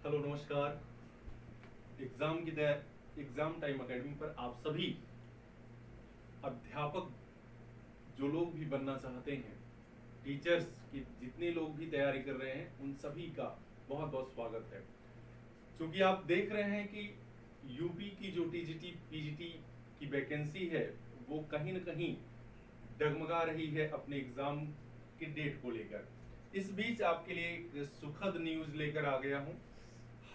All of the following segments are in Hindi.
हेलो नमस्कार। एग्जाम टाइम एकेडमी पर आप सभी अध्यापक जो लोग भी बनना चाहते हैं, टीचर्स की जितने लोग भी तैयारी कर रहे हैं, उन सभी का बहुत बहुत स्वागत है। क्योंकि आप देख रहे हैं कि यूपी की जो टीजीटी पीजीटी की वैकेंसी है वो कहीं न कहीं डगमगा रही है अपने एग्जाम की डेट को लेकर। इस बीच आपके लिए एक सुखद न्यूज लेकर आ गया हूं।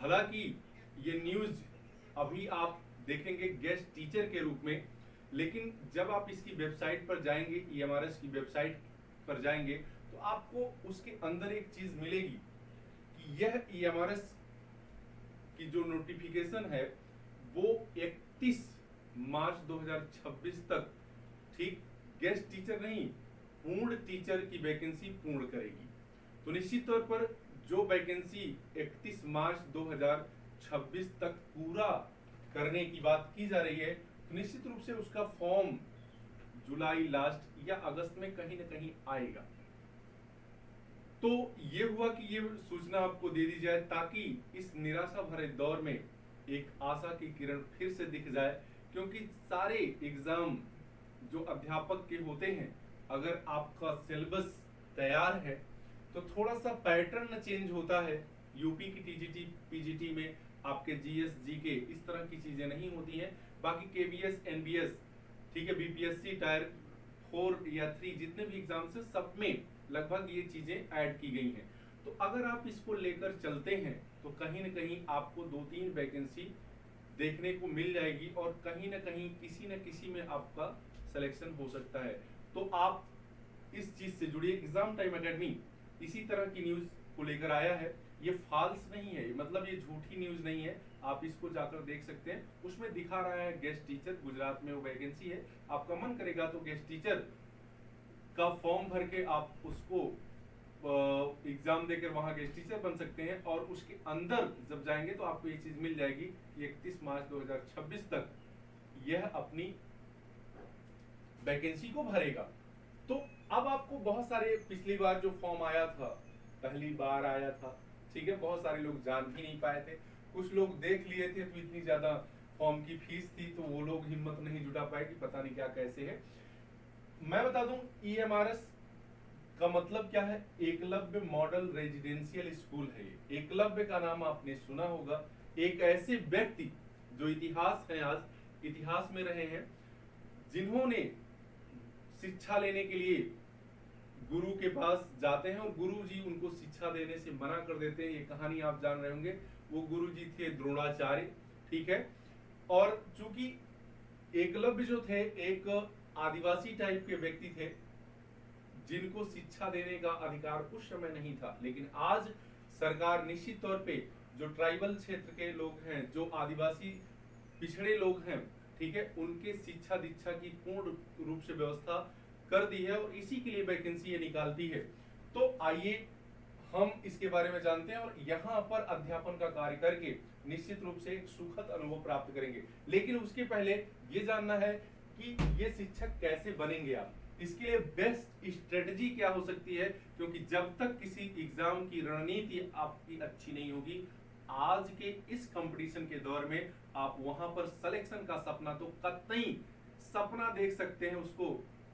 हालांकि ये न्यूज अभी आप देखेंगे गेस्ट टीचर के रूप में, लेकिन जब आप इसकी वेबसाइट पर जाएंगे, ईएमआरएस की वेबसाइट पर जाएंगे, तो आपको उसके अंदर एक चीज मिलेगी कि यह ईएमआरएस की जो नोटिफिकेशन है वो 31 मार्च 2026 तक, ठीक, गेस्ट टीचर नहीं, पूर्ण टीचर की वैकेंसी पूर्ण करेगी। तो निश्चित तौर पर जो वैकेंसी 31 मार्च 2026 तक पूरा करने की बात की जा रही है, तो निश्चित रूप से उसका फॉर्म जुलाई लास्ट या अगस्त में कहीं ना कहीं आएगा। तो ये हुआ कि ये सूचना आपको दे दी जाए ताकि इस निराशा भरे दौर में एक आशा की किरण फिर से दिख जाए। क्योंकि सारे एग्जाम जो अध्यापक के होते हैं, अगर आपका सिलेबस तैयार है तो थोड़ा सा पैटर्न चेंज होता है। यूपी की टीजीटी पीजीटी में आपके जीएस जीके इस तरह की चीजें नहीं होती हैं। बाकी केवीएस एनबीएस, ठीक है, बीपीएससी टायर 4 या 3 जितने भी एग्जाम्स है सब में लगभग ये चीजें ऐड की गई हैं। तो अगर आप इसको लेकर चलते हैं तो कहीं ना कहीं आपको 2-3 वैकेंसी देखने को मिल जाएगी और कहीं ना कहीं किसी न किसी में आपका सिलेक्शन हो सकता है। तो आप इस चीज से जुड़िए। एग्जाम टाइम एकेडमी इसी तरह की न्यूज को लेकर आया है। ये फॉल्स नहीं है, मतलब ये झूठी न्यूज नहीं है। आप इसको जाकर देख सकते हैं, उसमें दिखा रहा है गेस्ट टीचर गुजरात में वो वैकेंसी है। आपका मन करेगा तो गेस्ट टीचर का फॉर्म भर के आप उसको एग्जाम देकर वहां गेस्ट टीचर बन सकते हैं। और उसके अंदर जब जाएंगे तो आपको ये चीज मिल जाएगी कि 31 मार्च 2026 तक यह अपनी वैकेंसी को भरेगा। तो अब आपको बहुत सारे, पिछली बार जो फॉर्म आया था, पहली बार आया था, ठीक है, बहुत सारे लोग जान भी नहीं पाए थे। कुछ लोग देख लिए थे तो इतनी ज्यादा फॉर्म की फीस थी तो वो लोग हिम्मत नहीं जुटा पाए कि पता नहीं क्या कैसे है। मैं बता दूं, ईएमआरएस का मतलब क्या है? एकलव्य मॉडल रेजिडेंशियल स्कूल है। ये एकलव्य का नाम आपने सुना होगा। एक ऐसे व्यक्ति जो इतिहास है, आज इतिहास में रहे हैं, जिन्होंने शिक्षा लेने के लिए गुरु के पास जाते हैं और गुरु जी उनको शिक्षा देने से मना कर देते हैं। ये कहानी आप जान रहे होंगे। वो गुरु जी थे द्रोणाचार्य, ठीक है। और चूंकि एकलव्य जो थे एक आदिवासी टाइप के व्यक्ति थे जिनको शिक्षा देने का अधिकार उस समय नहीं था, लेकिन आज सरकार निश्चित तौर पे जो ट्राइबल क्षेत्र के लोग हैं, जो आदिवासी पिछड़े लोग हैं, ठीक है, उनके शिक्षा दीक्षा की पूर्ण रूप से व्यवस्था कर दी है और इसी के लिए वैकेंसी ये निकालती है। तो आइए हम इसके बारे में जानते हैं और यहाँ पर अध्यापन का कार्य करके निश्चित रूप से एक सुखद अनुभव प्राप्त करेंगे। लेकिन उसके पहले ये जानना है कि ये शिक्षक कैसे बनेंगे आप, इसके लिए बेस्ट स्ट्रेटजी क्या हो सकती है। क्योंकि जब तक किसी एग्जाम की रणनीति आपकी अच्छी नहीं होगी, आज के इस कंपटीशन के दौर में आप वहां पर सिलेक्शन का सपना तो कतई सपना देख सकते हैं, उसको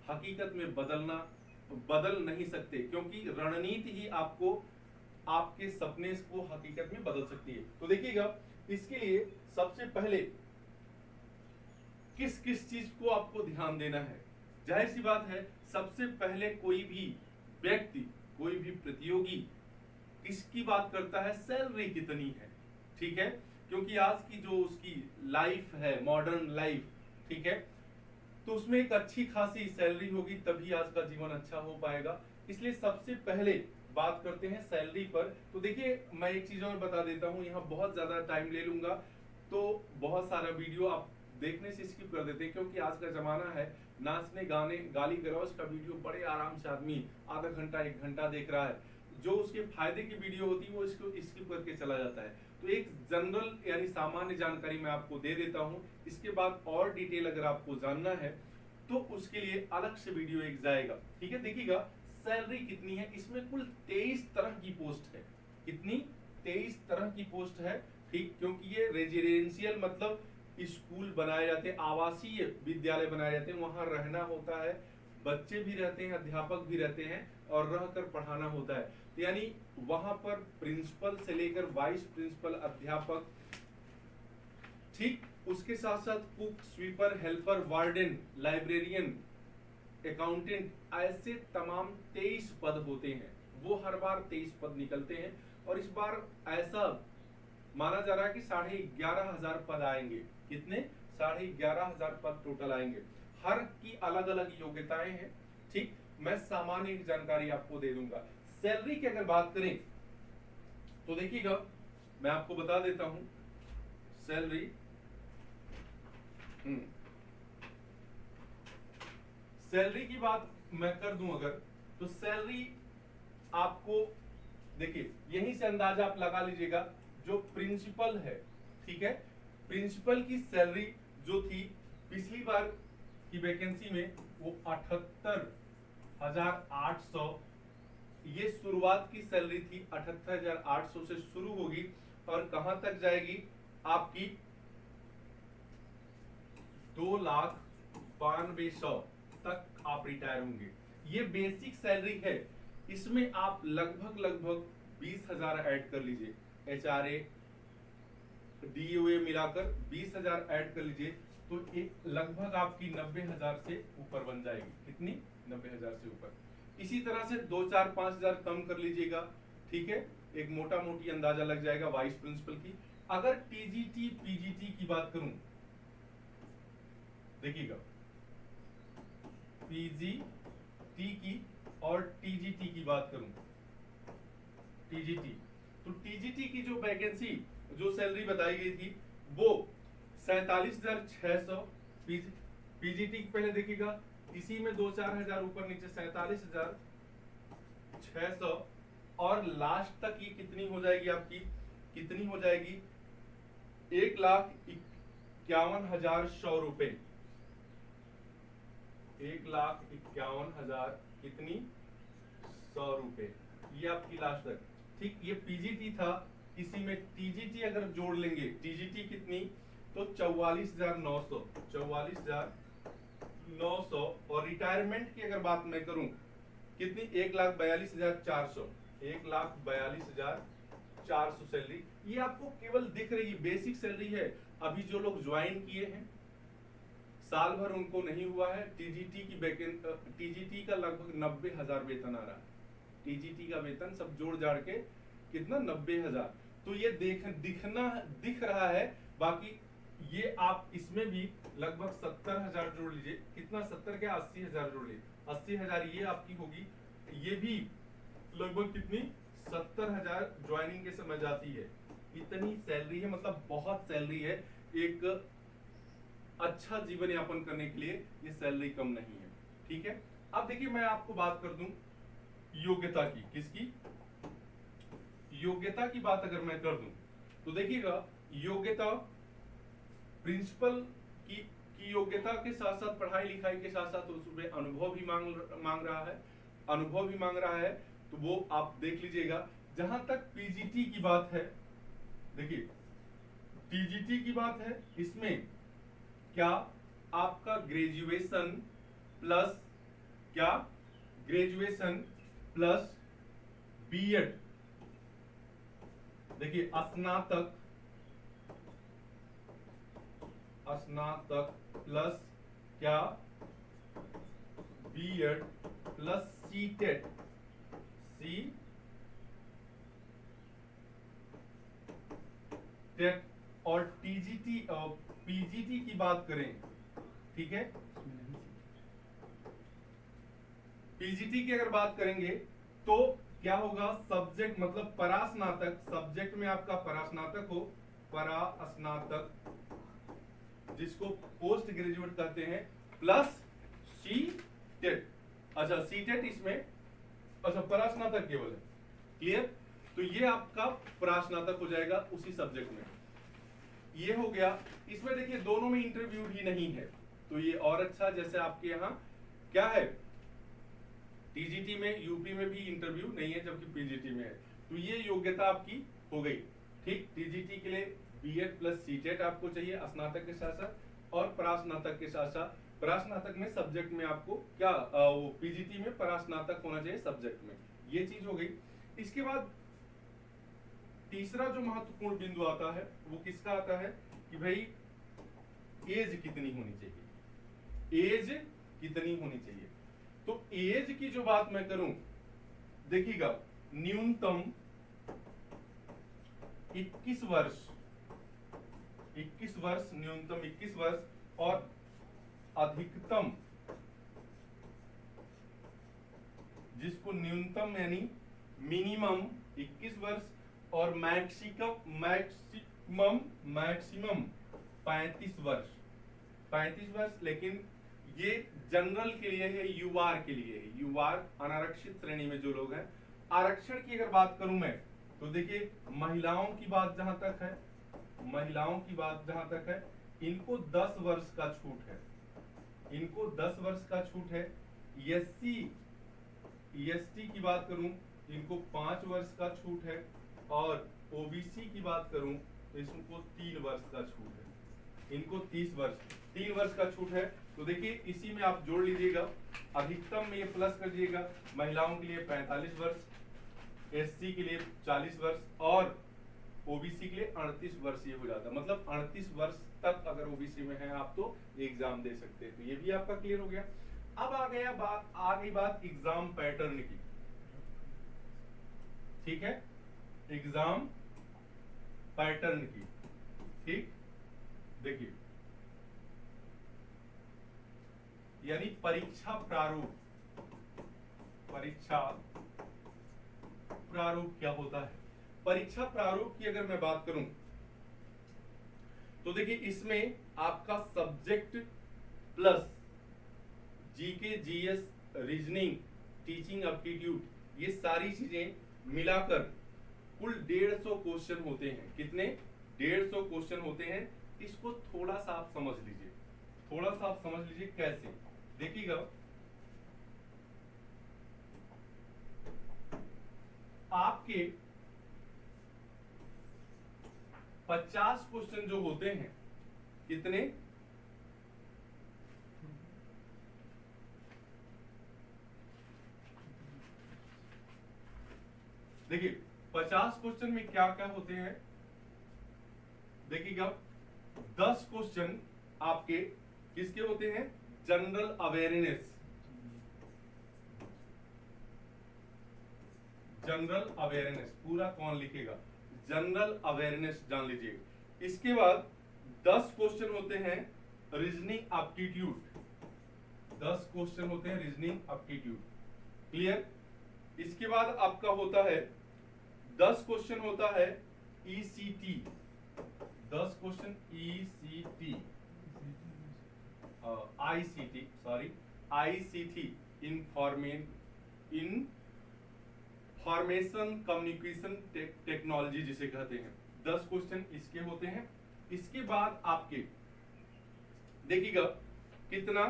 हकीकत में बदल नहीं सकते। क्योंकि रणनीति ही आपको आपके सपने को हकीकत में बदल सकती है। तो देखिएगा, इसके लिए सबसे पहले किस किस चीज को आपको ध्यान देना है। जाहिर सी बात है, सबसे पहले कोई भी व्यक्ति, कोई भी प्रतियोगी किसकी बात करता है? सैलरी कितनी है, ठीक है। क्योंकि आज की जो उसकी लाइफ है, मॉडर्न लाइफ, ठीक है, तो उसमें एक अच्छी खासी सैलरी होगी तभी आज का जीवन अच्छा हो पाएगा। इसलिए सबसे पहले बात करते हैं सैलरी पर। तो देखिए, मैं एक चीज और बता देता हूं, यहाँ बहुत ज्यादा टाइम ले लूंगा तो बहुत सारा वीडियो आप देखने से स्किप कर देते हैं। क्योंकि आज का जमाना है नाचने गाने गाली गलौज का वीडियो बड़े आराम से आदमी आधा घंटा 1 घंटा देख रहा है। जो उसके फायदे की वीडियो होती है वो इसको स्किप करके चला जाता है। तो एक जनरल यानी सामान्य जानकारी मैं आपको दे देता हूं। इसके बाद और डिटेल अगर आपको जानना है तो उसके लिए अलग से वीडियो एक जाएगा, ठीक है। देखिएगा, सैलरी कितनी है, इसमें कुल 23 तरह की पोस्ट है। कितनी? 23 तरह की पोस्ट है, ठीक, क्योंकि ये रेजिडेंशियल मतलब स्कूल बनाए जाते हैं, आवासीय विद्यालय बनाए जाते हैं, वहां रहना होता है, बच्चे भी रहते हैं, अध्यापक भी रहते हैं और रहकर पढ़ाना होता है। तो यानी वहां पर प्रिंसिपल से लेकर वाइस प्रिंसिपल, अध्यापक, ठीक, उसके साथ साथ cook, sweeper, helper, warden, librarian, accountant, ऐसे तमाम 23 पद होते हैं। वो हर बार 23 पद निकलते हैं और इस बार ऐसा माना जा रहा है कि 11,500 पद आएंगे। कितने? 11,500 पद टोटल आएंगे। हर की अलग अलग योग्यताएं हैं, ठीक। मैं सामान्य एक जानकारी आपको दे दूंगा। सैलरी की अगर बात करें तो देखिएगा, मैं आपको बता देता हूं सैलरी। सैलरी की बात मैं कर दूं अगर, तो सैलरी आपको देखिए यहीं से अंदाजा आप लगा लीजिएगा। जो प्रिंसिपल है, ठीक है, प्रिंसिपल की सैलरी जो थी पिछली बार की वैकेंसी में वो 78,800, ये शुरुआत की सैलरी थी। 78,800 से शुरू होगी और कहां तक जाएगी आपकी 2,92,100 तक आप रिटायर होंगे। ये बेसिक सैलरी है, इसमें आप लगभग 20,000 ऐड कर लीजिए, HRA DOA मिलाकर 20,000 ऐड कर लीजिए, तो एक लगभग आपकी 90,000 से ऊपर बन जाएगी। कितनी? 90,000 से ऊपर। इसी तरह से 2-4-5,000 कम कर लीजिएगा, ठीक है, एक मोटा मोटी अंदाजा लग जाएगा वाइस प्रिंसिपल की। अगर TGT PGT की बात करूं, देखिएगा PGT की और TGT की बात करूं, TGT, तो TGT की जो वैकेंसी, जो सैलरी बताई गई थी वो 47,600। PGT पहले देखिएगा, इसी में 2-4 हजार ऊपर नीचे 47,600 और लास्ट तक ये कितनी हो जाएगी आपकी? कितनी हो जाएगी? 1,51,100 रुपए। 1,51,000 कितनी? 100 रुपए, ये आपकी लास्ट तक, ठीक। ये PGT था, इसी में TGT अगर जोड़ लेंगे, TGT कितनी? तो 44,900, 44,900। और रिटायरमेंट की अगर बात मैं करूं, कितनी? 1,42,400, 1,42,400 सैलरी। ये आपको केवल दिख रही है, बेसिक सैलरी है। अभी जो लोग ज्वाइन किए हैं, साल भर उनको नहीं हुआ है, TGT का लगभग 90,000 वेतन आ रहा है। TGT का वेतन सब जोड़ जाड़ के कितना? 90,000। तो ये दिख रहा है। बाकी ये आप इसमें भी लगभग 70,000 जोड़ लीजिए। कितना? 70 क्या 80,000 जोड़ लीजिए। 80,000 ये आपकी होगी। ये भी लगभग कितनी? 70,000 ज्वाइनिंग के समय जाती है। इतनी सैलरी है, मतलब बहुत सैलरी है। एक अच्छा जीवन यापन करने के लिए ये सैलरी कम नहीं है, ठीक है। अब देखिए मैं आपको बात कर दूं योग्यता की। किसकी? योग्यता की बात अगर मैं कर दूं तो देखिएगा, योग्यता प्रिंसिपल की योग्यता के साथ साथ पढ़ाई लिखाई के साथ साथ उसमें अनुभव भी मांग रहा है, अनुभव भी मांग रहा है। तो वो आप देख लीजिएगा। जहां तक PGT की बात है, देखिए TGT की बात है, इसमें क्या आपका ग्रेजुएशन प्लस, क्या ग्रेजुएशन प्लस B.Ed, देखिए स्नातक प्लस क्या? B.Ed प्लस C.TET, और TGT और PGT की बात करें, ठीक है, PGT की अगर बात करेंगे तो क्या होगा? सब्जेक्ट मतलब परास्नातक, सब्जेक्ट में आपका परास्नातक हो, परास्नातक जिसको पोस्ट ग्रेजुएट कहते हैं, प्लस C.TET। अच्छा C.TET इसमें, अच्छा परास्नातक केवल है, क्लियर। तो ये आपका परास्नातक हो जाएगा उसी सब्जेक्ट में। ये हो गया। इसमें देखिए दोनों में इंटरव्यू भी नहीं है, तो ये और अच्छा। जैसे आपके यहाँ क्या है, TGT में, यूपी में भी इंटरव्यू नहीं है, जबकि PGT में है। तो ये योग्यता आपकी हो गई। ठीक, टीजीटी के लिए बीएड प्लस सीटेट आपको चाहिए स्नातक के साथ साथ, और परास्नातक के साथ साथ परास्नातक में सब्जेक्ट में आपको क्या वो पीजीटी में परास्नातक होना चाहिए सब्जेक्ट में, ये चीज हो गई। इसके बाद तीसरा जो महत्वपूर्ण बिंदु आता है वो किसका आता है कि भाई एज कितनी होनी चाहिए, एज कितनी होनी चाहिए। तो एज की जो बात मैं करूं, देखिएगा न्यूनतम 21 वर्ष, 21 वर्ष, न्यूनतम 21 वर्ष, और अधिकतम, जिसको न्यूनतम यानी मिनिमम 21 वर्ष और मैक्सिमम 35 वर्ष, 35 वर्ष। लेकिन ये जनरल के लिए है, यूआर के लिए है, यूआर अनारक्षित श्रेणी में जो लोग हैं। आरक्षण की अगर बात करूं मैं, तो देखिए महिलाओं की बात जहां तक है, महिलाओं की बात जहां तक है, इनको 10 वर्ष का छूट है, इनको 10 वर्ष का छूट है। एससी एसटी की बात करूं, इनको 5 वर्ष का छूट है, और ओबीसी की बात करूं तो इसको 3 वर्ष का छूट है, इनको 3 वर्ष का छूट है। तो देखिए इसी में आप जोड़ लीजिएगा, अधिकतम में ये प्लस कर दीजिएगा, महिलाओं के लिए 45 वर्ष, एससी के लिए 40 वर्ष, और ओबीसी के लिए 38 वर्ष ये हो जाता है। मतलब 38 वर्ष तक अगर ओबीसी में है आप तो एग्जाम दे सकते हैं। तो ये भी आपका क्लियर हो गया। अब आ गई बात एग्जाम पैटर्न की, ठीक है, एग्जाम पैटर्न की। ठीक, देखिए यानी परीक्षा प्रारूप, परीक्षा प्रारूप क्या होता है। परीक्षा प्रारूप की अगर मैं बात करूं तो देखिए इसमें आपका subject plus GK, GS, reasoning, teaching aptitude, ये सारी चीजें मिलाकर कुल 150 क्वेश्चन होते हैं। कितने? 150 क्वेश्चन होते हैं। इसको थोड़ा सा आप समझ लीजिए, थोड़ा सा आप समझ लीजिए कैसे, देखिएगा आपके 50 क्वेश्चन जो होते हैं, कितने? देखिए 50 क्वेश्चन में क्या क्या होते हैं, देखिएगा 10 क्वेश्चन आपके किसके होते हैं? जनरल अवेयरनेस, जनरल अवेयरनेस, पूरा कौन लिखेगा? जनरल अवेयरनेस जान लीजिए। इसके बाद 10 क्वेश्चन होते हैं रीजनिंग एप्टीट्यूड, 10 क्वेश्चन होते हैं रीजनिंग एप्टीट्यूड, क्लियर। इसके बाद आपका होता है 10 क्वेश्चन होता है ECT, 10 question ECT, ICT, sorry ICT, information communication technology जिसे कहते हैं, 10 क्वेश्चन इसके होते हैं। इसके बाद आपके देखिएगा कितना,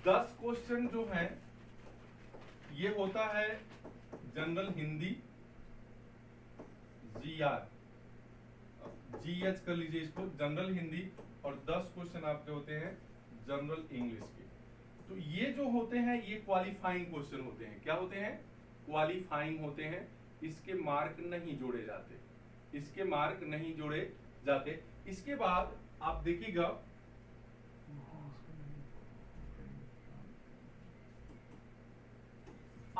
10 क्वेश्चन जो है ये होता है जनरल हिंदी, जीएच कर लीजिए इसको, जनरल हिंदी, और 10 क्वेश्चन आपके होते हैं जनरल इंग्लिश के। तो ये जो होते हैं ये क्वालिफाइंग क्वेश्चन होते हैं। क्या होते हैं? क्वालिफाइंग होते हैं। इसके मार्क नहीं जोड़े जाते, इसके मार्क नहीं जोड़े जाते। इसके बाद आप देखिएगा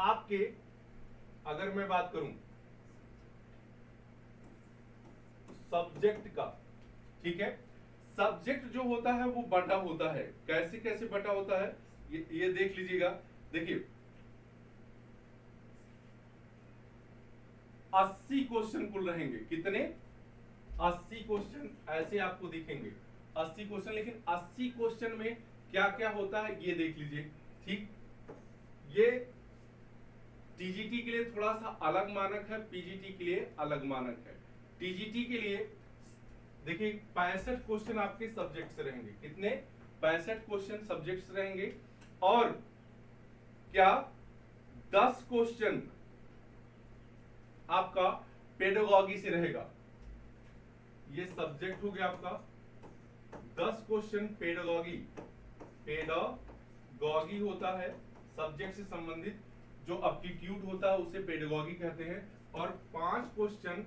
आपके, अगर मैं बात करूं सब्जेक्ट का, ठीक है, सब्जेक्ट जो होता है वो बटा होता है। कैसे कैसे बटा होता है ये देख लीजिएगा। देखिए 80 क्वेश्चन कुल रहेंगे। कितने? 80 क्वेश्चन ऐसे आपको दिखेंगे, 80 क्वेश्चन। लेकिन 80 क्वेश्चन में क्या क्या होता है ये देख लीजिए। ठीक, ये टीजीटी के लिए थोड़ा सा अलग मानक है, पीजीटी के लिए अलग मानक है। टीजीटी के लिए देखिए 65 क्वेश्चन आपके सब्जेक्ट से रहेंगे। कितने? 65 क्वेश्चन सब्जेक्ट से रहेंगे। और क्या 10 क्वेश्चन आपका पेडागॉजी से रहेगा। ये सब्जेक्ट हो गया आपका। 10 क्वेश्चन पेडागॉजी, पेडागॉजी होता है सब्जेक्ट से संबंधित, जो एप्टीट्यूड होता है उसे पेडागॉजी कहते हैं। और 5 क्वेश्चन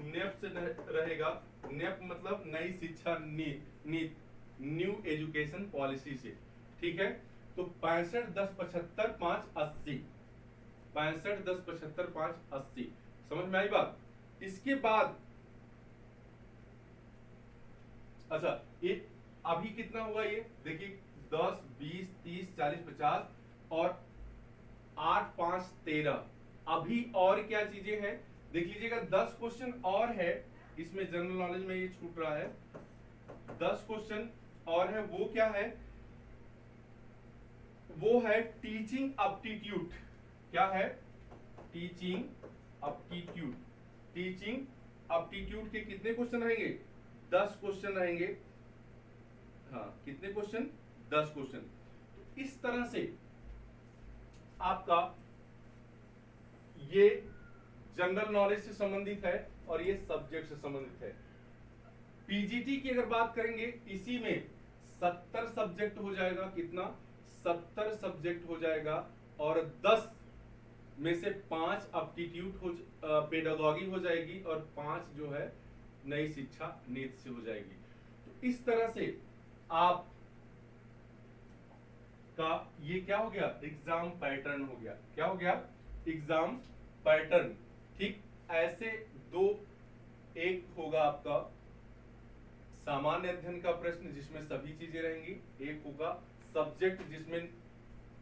नेप से रहेगा। नेप मतलब नई शिक्षा नीति, न्यू एजुकेशन पॉलिसी से, ठीक है। तो 65, 10, 75, 5, 80, 65, 10, 75, 5, 80, समझ में आई बात। इसके बाद अच्छा, ये अभी कितना हुआ, ये देखिए 10, 20, 30, 40, 50 और 8, 5, 13। अभी और क्या चीजें हैं देख लीजिएगा। 10 क्वेश्चन और है इसमें, जनरल नॉलेज में ये छूट रहा है। 10 क्वेश्चन और है, वो क्या है, वो है टीचिंग एप्टीट्यूड। क्या है, टीचिंग एप्टीट्यूड। टीचिंग एप्टीट्यूड के कितने क्वेश्चन रहेंगे, 10 क्वेश्चन रहेंगे। हाँ, कितने क्वेश्चन, 10 क्वेश्चन। तो इस तरह से आपका ये जनरल नॉलेज से संबंधित है और ये सब्जेक्ट से संबंधित है। पीजीटी की अगर बात करेंगे, इसी में 70 सब्जेक्ट हो जाएगा। कितना, 70 सब्जेक्ट हो जाएगा। और 10 में से 5 एप्टीट्यूड हो, पेडागॉजी हो जाएगी और 5 जो है नई शिक्षा नीति से हो जाएगी। तो इस तरह से आप का ये क्या हो गया, एग्जाम पैटर्न हो गया। क्या हो गया, एग्जाम पैटर्न। ठीक ऐसे दो, एक होगा आपका सामान्य अध्ययन का प्रश्न जिसमें सभी चीजें रहेंगी, एक होगा सब्जेक्ट जिसमें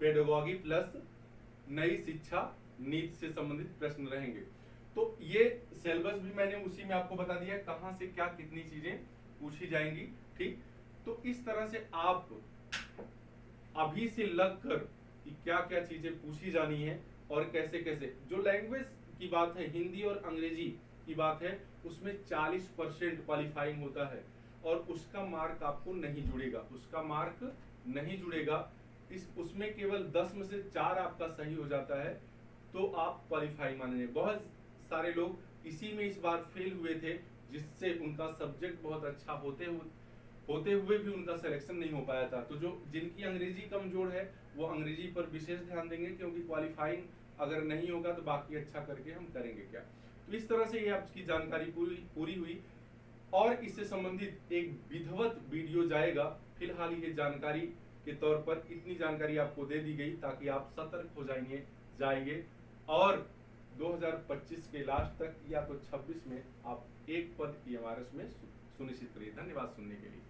पेडागॉजी प्लस नई शिक्षा नीति से संबंधित प्रश्न रहेंगे। तो ये सिलेबस भी मैंने उसी में आपको बता दिया कहां से क्या कितनी चीजें पूछी जाएंगी। ठीक, तो इस तरह से आप अभी से लगकर कि क्या क्या चीजें पूछी जानी है और कैसे कैसे, जो लैंग्वेज की बात है, हिंदी और अंग्रेजी की बात है, उसमें 40% क्वालिफाइंग होता है और उसका मार्क आपको नहीं जुड़ेगा, उसका मार्क नहीं जुड़ेगा। इस उसमें केवल 10 में से 4 आपका सही हो जाता है तो आप क्वालिफाई मानेंगे। बहुत सारे लोग इसी में इस बार फेल हुए थे, जिससे उनका सब्जेक्ट बहुत अच्छा होते हुए भी उनका सिलेक्शन नहीं हो पाया था। तो जो जिनकी अंग्रेजी कमजोर है वो अंग्रेजी पर विशेष ध्यान देंगे, क्योंकि क्वालिफाइंग अगर नहीं होगा तो बाकी अच्छा करके हम करेंगे क्या। तो इस तरह से ये आपकी जानकारी पूरी हुई और इससे संबंधित एक विधिवत वीडियो जाएगा। फिलहाल ये जानकारी के तौर पर इतनी जानकारी आपको दे दी गई ताकि आप सतर्क हो जाइए और 2025 के लास्ट तक या तो 26 में आप एक पद PMRS में सुनिश्चित करिए। धन्यवाद सुनने के लिए।